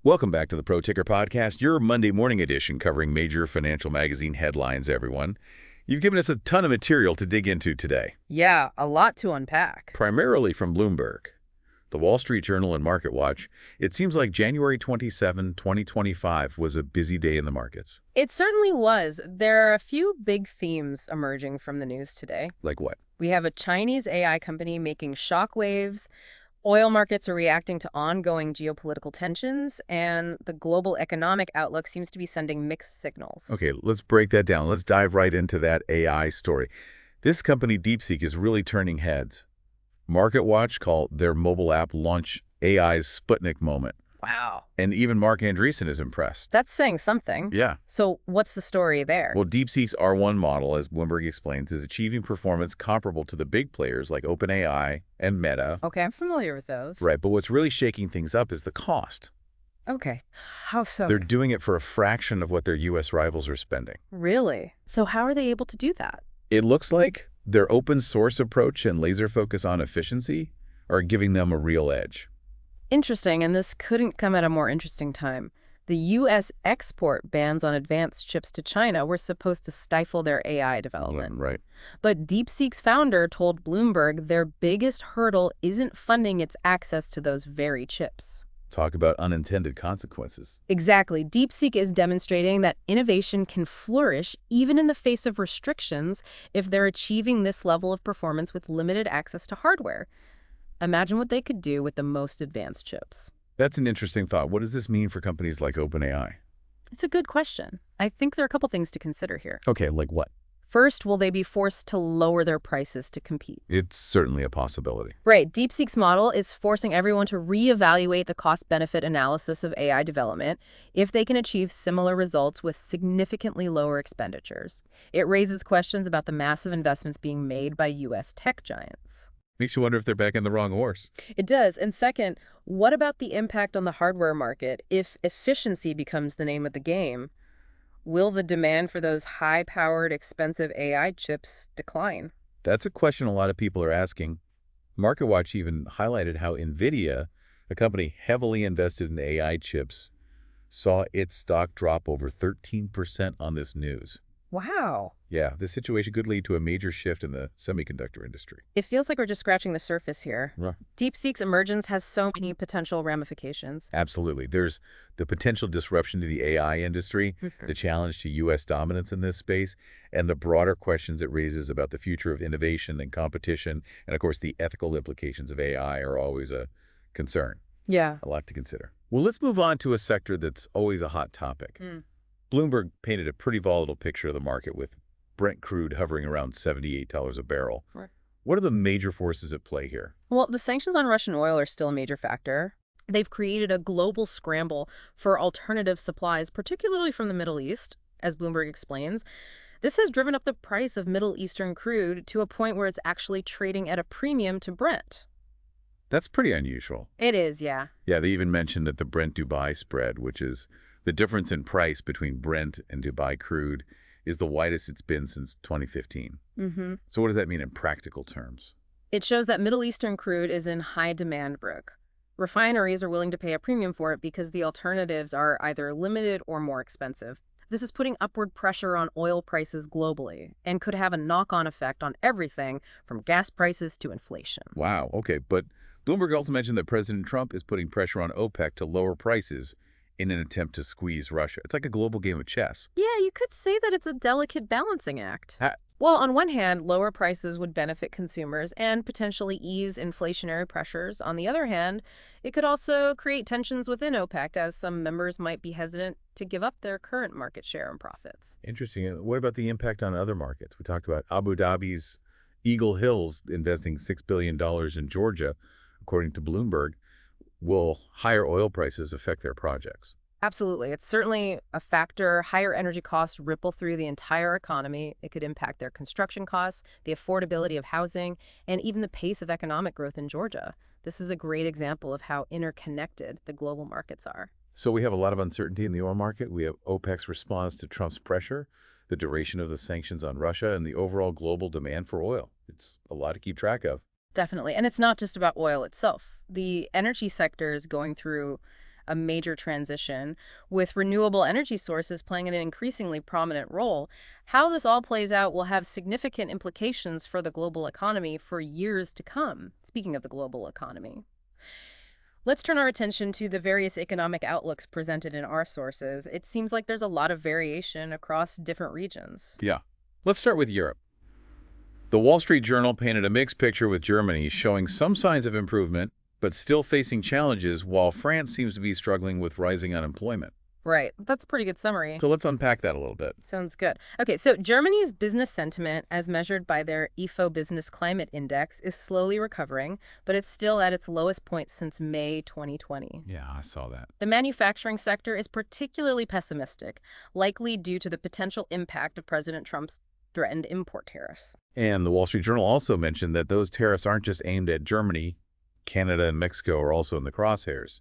Welcome back to the Pro Ticker Podcast, your Monday morning edition covering major financial magazine headlines, everyone. You've given us a ton of material to dig into today, Yeah, a lot to unpack. primarily from Bloomberg, the Wall Street Journal, and MarketWatch. It seems like January 27, 2025 was a busy day in the markets. It certainly was. There are a few big themes emerging from the news today. Like what? We have a Chinese AI company making shockwaves, oil markets are reacting to ongoing geopolitical tensions, and the global economic outlook seems to be sending mixed signals. Okay, let's break that down. Let's dive right into that AI story. This company, DeepSeek, is really turning heads. MarketWatch called their mobile app launch AI's Sputnik moment. Wow. And even Mark Andreessen is impressed. That's saying something. Yeah. So what's the story there? Well, DeepSeek's R1 model, as Bloomberg explains, is achieving performance comparable to the big players like OpenAI and Meta. Okay, I'm familiar with those. Right, but what's really shaking things up is the cost. Okay. How so? They're doing it for a fraction of what their U.S. rivals are spending. Really? So how are they able to do that? It looks like their open source approach and laser focus on efficiency are giving them a real edge. Interesting, and this couldn't come at a more interesting time. The U.S. export bans on advanced chips to China were supposed to stifle their AI development. Right. But DeepSeek's founder told Bloomberg their biggest hurdle isn't funding its access to those very chips. Talk about unintended consequences. Exactly. DeepSeek is demonstrating that innovation can flourish even in the face of restrictions if they're achieving this level of performance with limited access to hardware. Imagine what they could do with the most advanced chips. That's an interesting thought. What does this mean for companies like OpenAI? It's a good question. I think there are a couple things to consider here. Okay, like what? First, will they be forced to lower their prices to compete? It's certainly a possibility. Right. DeepSeek's model is forcing everyone to reevaluate the cost-benefit analysis of AI development if they can achieve similar results with significantly lower expenditures. It raises questions about the massive investments being made by U.S. tech giants. Makes you wonder if they're backing the wrong horse. It does. And second, what about the impact on the hardware market if efficiency becomes the name of the game? Will the demand for those high-powered, expensive AI chips decline? That's a question a lot of people are asking. MarketWatch even highlighted how NVIDIA, a company heavily invested in AI chips, saw its stock drop over 13% on this news. Wow. Yeah, this situation could lead to a major shift in the semiconductor industry. It feels like we're just scratching the surface here. Right. DeepSeek's emergence has so many potential ramifications. Absolutely. There's the potential disruption to the AI industry, the challenge to U.S. dominance in this space, and the broader questions it raises about the future of innovation and competition. And, of course, the ethical implications of AI are always a concern. Yeah. A lot to consider. Well, let's move on to a sector that's always a hot topic. Bloomberg painted a pretty volatile picture of the market with Brent crude hovering around $78 a barrel. Right. What are the major forces at play here? Well, the sanctions on Russian oil are still a major factor. They've created a global scramble for alternative supplies, particularly from the Middle East, as Bloomberg explains. This has driven up the price of Middle Eastern crude to a point where it's actually trading at a premium to Brent. That's pretty unusual. It is, yeah. Yeah, they even mentioned that the Brent-Dubai spread, which is the difference in price between Brent and Dubai crude, is the widest it's been since 2015. So what does that mean in practical terms? It shows that Middle Eastern crude is in high demand, Brooke. Refineries are willing to pay a premium for it because the alternatives are either limited or more expensive. This is putting upward pressure on oil prices globally and could have a knock-on effect on everything from gas prices to inflation. Wow, okay, but Bloomberg also mentioned that President Trump is putting pressure on OPEC to lower prices in an attempt to squeeze Russia. It's like a global game of chess. Yeah, you could say that it's a delicate balancing act. Ha- Well, on one hand, lower prices would benefit consumers and potentially ease inflationary pressures. On the other hand, it could also create tensions within OPEC, as some members might be hesitant to give up their current market share and profits. Interesting. And what about the impact on other markets? We talked about Abu Dhabi's Eagle Hills investing $6 billion in Georgia, according to Bloomberg. Will higher oil prices affect their projects? Absolutely. It's certainly a factor. Higher energy costs ripple through the entire economy. It could impact their construction costs, the affordability of housing, and even the pace of economic growth in Georgia. This is a great example of how interconnected the global markets are. So we have a lot of uncertainty in the oil market. We have OPEC's response to Trump's pressure, the duration of the sanctions on Russia, and the overall global demand for oil. It's a lot to keep track of. Definitely. And it's not just about oil itself. The energy sector is going through a major transition, with renewable energy sources playing an increasingly prominent role. How this all plays out will have significant implications for the global economy for years to come. Speaking of the global economy, let's turn our attention to the various economic outlooks presented in our sources. It seems like there's a lot of variation across different regions. Yeah. Let's start with Europe. The Wall Street Journal painted a mixed picture with Germany showing some signs of improvement, but still facing challenges, while France seems to be struggling with rising unemployment. Right. That's a pretty good summary. So let's unpack that a little bit. Sounds good. Okay, so Germany's business sentiment, as measured by their IFO Business Climate Index, is slowly recovering, but it's still at its lowest point since May 2020. Yeah, I saw that. The manufacturing sector is particularly pessimistic, likely due to the potential impact of President Trump's threatened import tariffs. And the Wall Street Journal also mentioned that those tariffs aren't just aimed at Germany. Canada and Mexico are also in the crosshairs.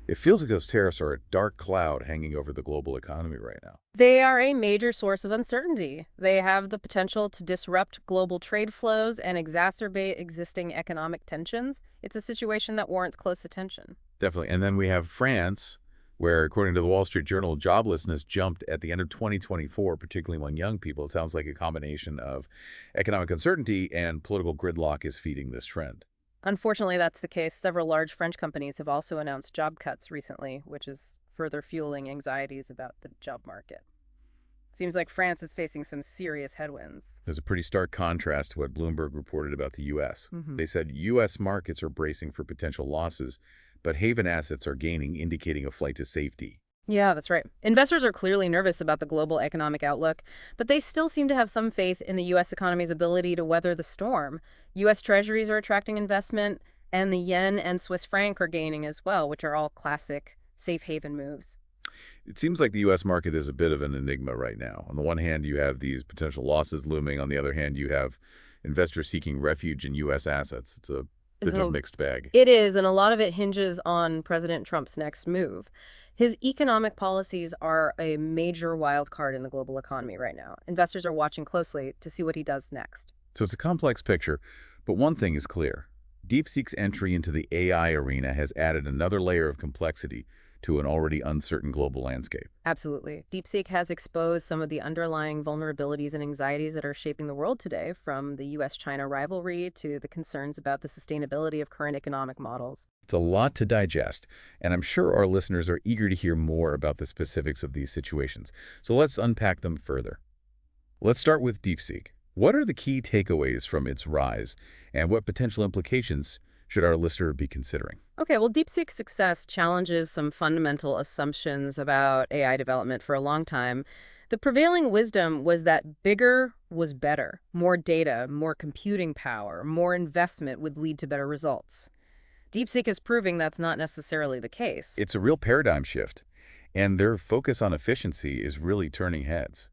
It feels like those tariffs are a dark cloud hanging over the global economy right now. They are a major source of uncertainty. They have the potential to disrupt global trade flows and exacerbate existing economic tensions. It's a situation that warrants close attention. Definitely. And then we have France, where, according to the Wall Street Journal, joblessness jumped at the end of 2024, particularly among young people. It sounds like a combination of economic uncertainty and political gridlock is feeding this trend. Unfortunately, that's the case. Several large French companies have also announced job cuts recently, which is further fueling anxieties about the job market. Seems like France is facing some serious headwinds. There's a pretty stark contrast to what Bloomberg reported about the U.S. They said U.S. markets are bracing for potential losses, but haven assets are gaining, indicating a flight to safety. Yeah, that's right. Investors are clearly nervous about the global economic outlook, but they still seem to have some faith in the U.S. economy's ability to weather the storm. U.S. treasuries are attracting investment, and the yen and Swiss franc are gaining as well, which are all classic safe haven moves. It seems like the U.S. market is a bit of an enigma right now. On the one hand, you have these potential losses looming. On the other hand, you have investors seeking refuge in U.S. assets. It's a bit of a mixed bag. It is, and a lot of it hinges on President Trump's next move. His economic policies are a major wild card in the global economy right now. Investors are watching closely to see what he does next. So it's a complex picture, but one thing is clear. DeepSeek's entry into the AI arena has added another layer of complexity to an already uncertain global landscape. Absolutely. DeepSeek has exposed some of the underlying vulnerabilities and anxieties that are shaping the world today, from the U.S.-China rivalry to the concerns about the sustainability of current economic models. It's a lot to digest, and I'm sure our listeners are eager to hear more about the specifics of these situations. So let's unpack them further. Let's start with DeepSeek. What are the key takeaways from its rise, and what potential implications should our listener be considering? Okay, well, DeepSeek's success challenges some fundamental assumptions about AI development for a long time. The prevailing wisdom was that bigger was better. More data, more computing power, more investment would lead to better results. DeepSeek is proving that's not necessarily the case. It's a real paradigm shift, and their focus on efficiency is really turning heads.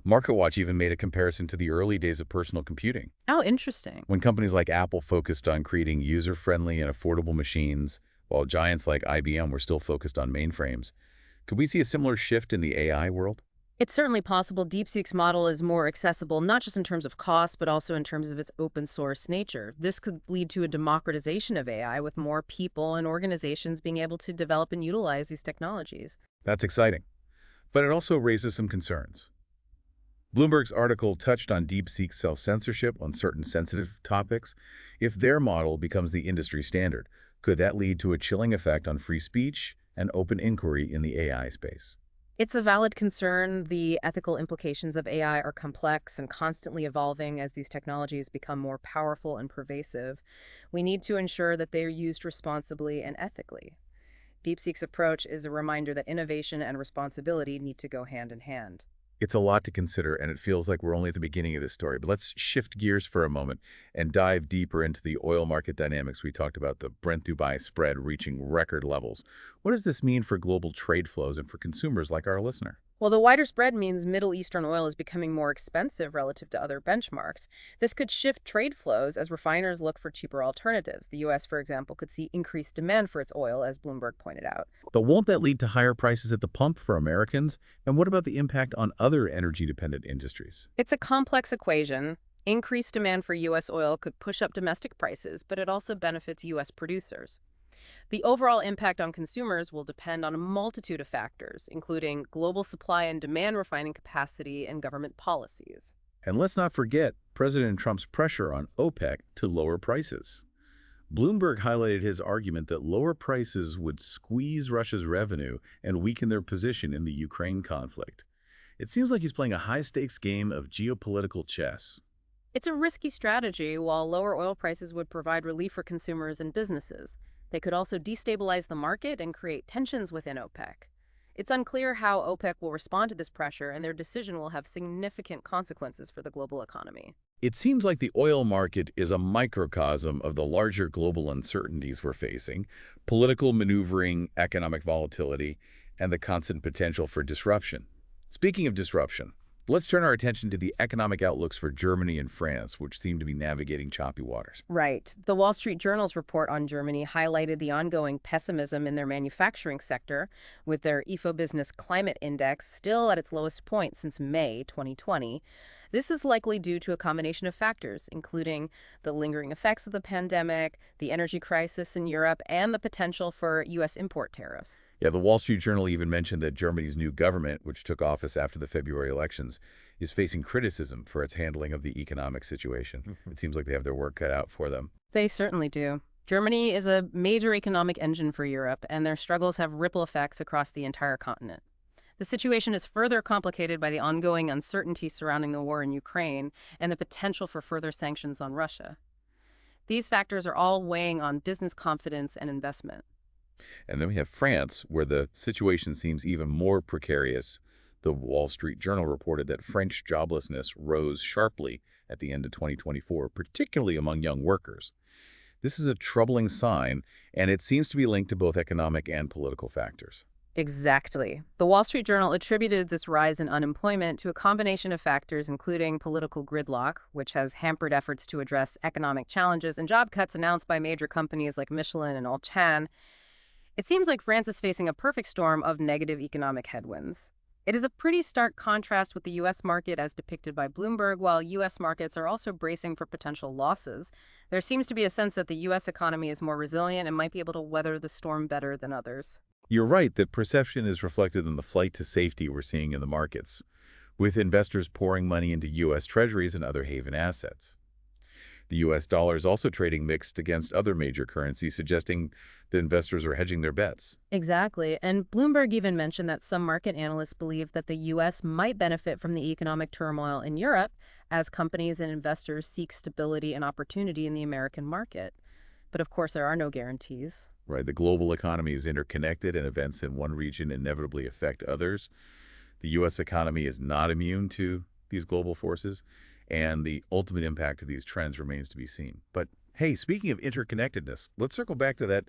MarketWatch even made a comparison to the early days of personal computing, Oh, interesting. when companies like Apple focused on creating user-friendly and affordable machines, while giants like IBM were still focused on mainframes. Could we see a similar shift in the AI world? It's certainly possible DeepSeek's model is more accessible, not just in terms of cost, but also in terms of its open source nature. This could lead to a democratization of AI, with more people and organizations being able to develop and utilize these technologies. That's exciting, but it also raises some concerns. Bloomberg's article touched on DeepSeek's self-censorship on certain sensitive topics. If their model becomes the industry standard, could that lead to a chilling effect on free speech and open inquiry in the AI space? It's a valid concern. The ethical implications of AI are complex and constantly evolving as these technologies become more powerful and pervasive. We need to ensure that they are used responsibly and ethically. DeepSeek's approach is a reminder that innovation and responsibility need to go hand in hand. It's a lot to consider, and it feels like we're only at the beginning of this story. But let's shift gears for a moment and dive deeper into the oil market dynamics. We talked about the Brent-Dubai spread reaching record levels. What does this mean for global trade flows and for consumers like our listener? Well, the wider spread means Middle Eastern oil is becoming more expensive relative to other benchmarks. This could shift trade flows as refiners look for cheaper alternatives. The U.S., for example, could see increased demand for its oil, as Bloomberg pointed out. But won't that lead to higher prices at the pump for Americans? And what about the impact on other energy-dependent industries? It's a complex equation. Increased demand for U.S. oil could push up domestic prices, but it also benefits U.S. producers. The overall impact on consumers will depend on a multitude of factors, including global supply and demand refining capacity and government policies. And let's not forget President Trump's pressure on OPEC to lower prices. Bloomberg highlighted his argument that lower prices would squeeze Russia's revenue and weaken their position in the Ukraine conflict. It seems like he's playing a high-stakes game of geopolitical chess. It's a risky strategy. While lower oil prices would provide relief for consumers and businesses, they could also destabilize the market and create tensions within OPEC. It's unclear how OPEC will respond to this pressure, and their decision will have significant consequences for the global economy. It seems like the oil market is a microcosm of the larger global uncertainties we're facing: political maneuvering, economic volatility, and the constant potential for disruption. Speaking of disruption, let's turn our attention to the economic outlooks for Germany and France, which seem to be navigating choppy waters. Right. The Wall Street Journal's report on Germany highlighted the ongoing pessimism in their manufacturing sector, with their IFO Business Climate Index still at its lowest point since May 2020. This is likely due to a combination of factors, including the lingering effects of the pandemic, the energy crisis in Europe, and the potential for U.S. import tariffs. Yeah, the Wall Street Journal even mentioned that Germany's new government, which took office after the February elections, is facing criticism for its handling of the economic situation. It seems like they have their work cut out for them. They certainly do. Germany is a major economic engine for Europe, and their struggles have ripple effects across the entire continent. The situation is further complicated by the ongoing uncertainty surrounding the war in Ukraine and the potential for further sanctions on Russia. These factors are all weighing on business confidence and investment. And then we have France, where the situation seems even more precarious. The Wall Street Journal reported that French joblessness rose sharply at the end of 2024, particularly among young workers. This is a troubling sign, and it seems to be linked to both economic and political factors. Exactly. The Wall Street Journal attributed this rise in unemployment to a combination of factors, including political gridlock, which has hampered efforts to address economic challenges, and job cuts announced by major companies like Michelin and Auchan. It seems like France is facing a perfect storm of negative economic headwinds. It is a pretty stark contrast with the U.S. market as depicted by Bloomberg. While U.S. markets are also bracing for potential losses, there seems to be a sense that the U.S. economy is more resilient and might be able to weather the storm better than others. You're right that perception is reflected in the flight to safety we're seeing in the markets, with investors pouring money into U.S. Treasuries and other haven assets. The U.S. dollar is also trading mixed against other major currencies, suggesting that investors are hedging their bets. Exactly. And Bloomberg even mentioned that some market analysts believe that the U.S. might benefit from the economic turmoil in Europe as companies and investors seek stability and opportunity in the American market. But of course, there are no guarantees. Right, the global economy is interconnected, and events in one region inevitably affect others. The U.S. economy is not immune to these global forces, and the ultimate impact of these trends remains to be seen. But hey, speaking of interconnectedness, let's circle back to that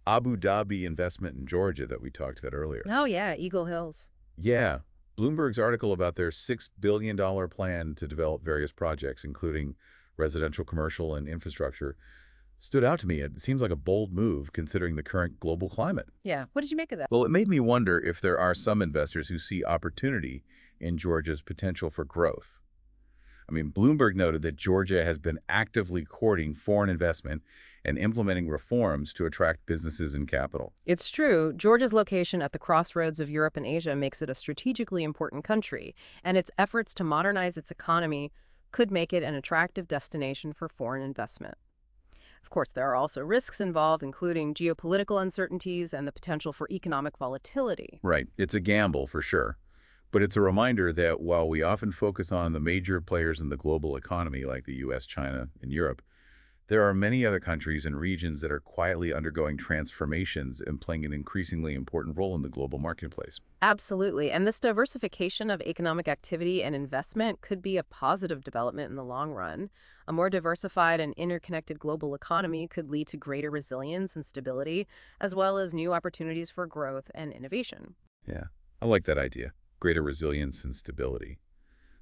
Abu Dhabi investment in Georgia that we talked about earlier. Oh yeah, Eagle Hills. Yeah, Bloomberg's article about their $6 billion plan to develop various projects, including residential, commercial, and infrastructure, stood out to me. It seems like a bold move considering the current global climate. Yeah, what did you make of that? Well, it made me wonder if there are some investors who see opportunity in Georgia's potential for growth. I mean, Bloomberg noted that Georgia has been actively courting foreign investment and implementing reforms to attract businesses and capital. It's true. Georgia's location at the crossroads of Europe and Asia makes it a strategically important country, and its efforts to modernize its economy could make it an attractive destination for foreign investment. Of course, there are also risks involved, including geopolitical uncertainties and the potential for economic volatility. Right. It's a gamble for sure. But it's a reminder that while we often focus on the major players in the global economy like the US, China, and Europe, there are many other countries and regions that are quietly undergoing transformations and playing an increasingly important role in the global marketplace. Absolutely. And this diversification of economic activity and investment could be a positive development in the long run. A more diversified and interconnected global economy could lead to greater resilience and stability, as well as new opportunities for growth and innovation. Yeah, I like that idea. Greater resilience and stability.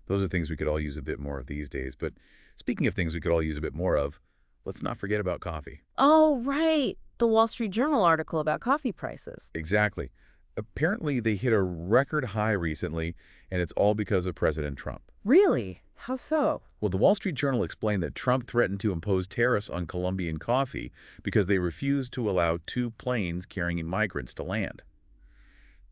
Those are things we could all use a bit more of these days. But speaking of things we could all use a bit more of, let's not forget about coffee. Oh, right. The Wall Street Journal article about coffee prices. Exactly. Apparently, they hit a record high recently, and it's all because of President Trump. Really? How so? Well, the Wall Street Journal explained that Trump threatened to impose tariffs on Colombian coffee because they refused to allow 2 planes carrying migrants to land.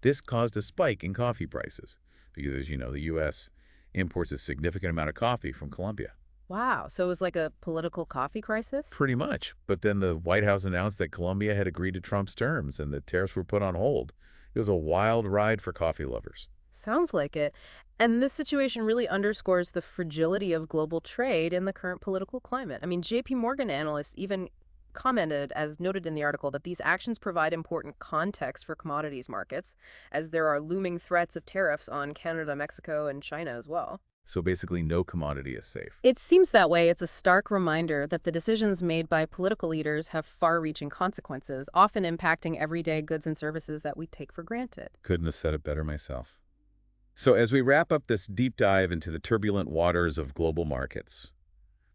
This caused a spike in coffee prices because, as you know, the U.S. imports a significant amount of coffee from Colombia. Wow, so it was like a political coffee crisis? Pretty much. But then the White House announced that Colombia had agreed to Trump's terms and that tariffs were put on hold. It was a wild ride for coffee lovers. Sounds like it. And this situation really underscores the fragility of global trade in the current political climate. I mean, JP Morgan analysts even commented, as noted in the article, that these actions provide important context for commodities markets, as there are looming threats of tariffs on Canada, Mexico, and China as well. So basically, no commodity is safe. It seems that way. It's a stark reminder that the decisions made by political leaders have far-reaching consequences, often impacting everyday goods and services that we take for granted. Couldn't have said it better myself. So as we wrap up this deep dive into the turbulent waters of global markets,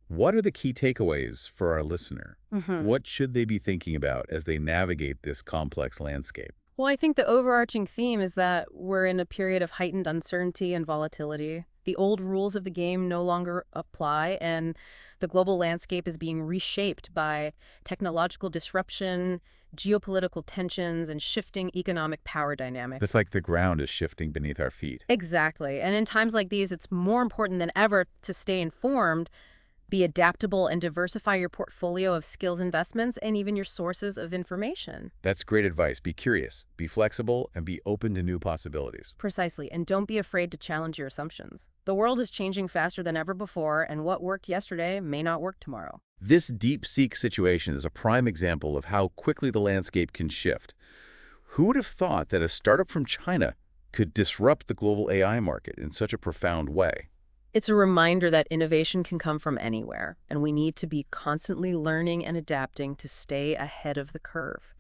what are the key takeaways for our listener? What should they be thinking about as they navigate this complex landscape? Well, I think the overarching theme is that we're in a period of heightened uncertainty and volatility. The old rules of the game no longer apply, and the global landscape is being reshaped by technological disruption, geopolitical tensions, and shifting economic power dynamics. It's like the ground is shifting beneath our feet. Exactly. And in times like these, it's more important than ever to stay informed, be adaptable, and diversify your portfolio of skills investments and even your sources of information. That's great advice. Be curious, be flexible, and be open to new possibilities. Precisely. And don't be afraid to challenge your assumptions. The world is changing faster than ever before, and what worked yesterday may not work tomorrow. This DeepSeek situation is a prime example of how quickly the landscape can shift. Who would have thought that a startup from China could disrupt the global AI market in such a profound way? It's a reminder that innovation can come from anywhere, and we need to be constantly learning and adapting to stay ahead of the curve.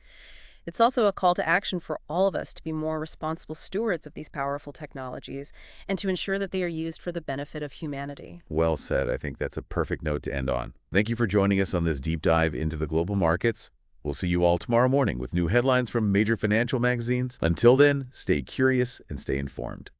It's also a call to action for all of us to be more responsible stewards of these powerful technologies and to ensure that they are used for the benefit of humanity. Well said. I think that's a perfect note to end on. Thank you for joining us on this deep dive into the global markets. We'll see you all tomorrow morning with new headlines from major financial magazines. Until then, stay curious and stay informed.